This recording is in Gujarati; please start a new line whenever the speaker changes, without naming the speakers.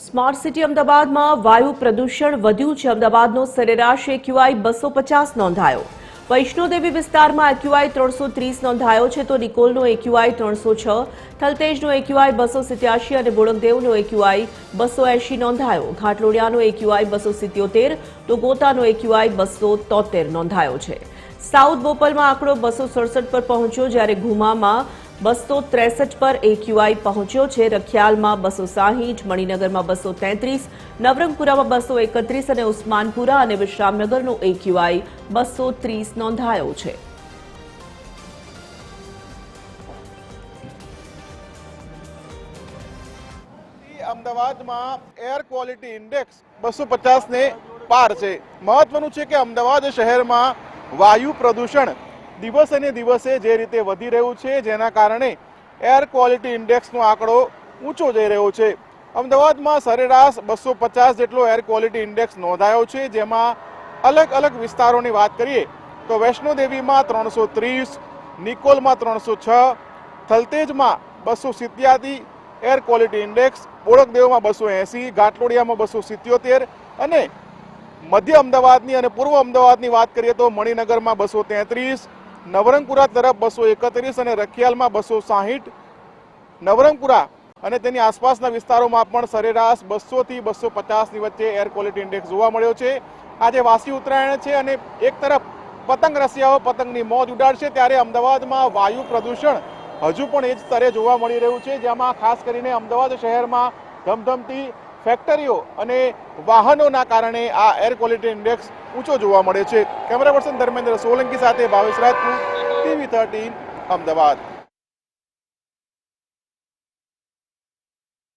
સ્માર્ટ સિટી અમદાવાદમાં વાયુ પ્રદૂષણ વધ્યું છે। અમદાવાદનો સરેરાશ એક્યુઆઈ 250 નોંધાયો। વૈષ્ણોદેવી વિસ્તારમાં એક્યુઆઈ 330 નોંધાયો છે તો નિકોલનો એક્યુઆઈ 306, થલતેજનો એક્યુઆઈ 287 અને બોડકદેવનો એક્યુઆઈ 280 નોંધાયો। ઘાટલોડિયાનો એક્યુઆઈ 277 તો ગોતાનો એક્યુઆઈ 273 નોંધાયો છે। સાઉથ બોપલમાં આંકડો 267 પર પહોંચ્યો, જ્યારે ઘુમામાં 263 પર એક્યુઆઈ પહોંચ્યો છે। રખિયાલમાં 260, મણિનગરમાં 233, નવરંગપુરામાં 231 અને ઉસ્માનપુરા અને વિશ્રામનગરનો એક્યુઆઈ 230 નોંધાયો છે।
અમદાવાદમાં એર ક્વોલિટી ઇન્ડેક્સ 250 ને પાર છે। મહત્વનું છે કે અમદાવાદ શહેરમાં વાયુ પ્રદૂષણ દિવસે ને દિવસે જે રીતે વધી રહ્યું છે, જેના કારણે એર ક્વોલિટી ઇન્ડેક્સનો આંકડો ઊંચો જઈ રહ્યો છે। અમદાવાદમાં સરેરાશ 250 જેટલો એર ક્વોલિટી ઇન્ડેક્સ નોંધાયો છે, જેમાં અલગ અલગ વિસ્તારોની વાત કરીએ તો વૈષ્ણોદેવીમાં 330, નિકોલમાં 306, થલતેજમાં 287 એર ક્વોલિટી ઇન્ડેક્સ, બોડકદેવમાં 280, ઘાટલોડિયામાં 277 અને મધ્ય અમદાવાદની અને પૂર્વ અમદાવાદની વાત કરીએ તો મણિનગરમાં 233, નવરંગપુરા તરફ 231 અને રખિયાલમાં 260, નવરંગપુરા અને તેની આસપાસના વિસ્તારોમાં પણ સરેરાશ 200 થી 250ની વચ્ચે એર ક્વોલિટી ઇન્ડેક્સ જોવા મળ્યો છે। આજે વાસી ઉત્તરાયણ છે અને એક તરફ પતંગ રસિયાઓ પતંગની મોજ ઉડાડશે, ત્યારે અમદાવાદમાં વાયુ પ્રદૂષણ હજુ પણ એ જ સ્તરે જોવા મળી રહ્યું છે, જેમાં ખાસ કરીને અમદાવાદ શહેરમાં ધમધમતી ફેક્ટરીઓ અને વાહનોના કારણે આ એર ક્વોલિટી ઇન્ડેક્સ ઊંચો જોવા મળે છે। કેમેરા પર્સન ધર્મેન્દ્ર સોલંકી સાથે ભાવેશ રાજપૂત, TV13 અમદાવાદ।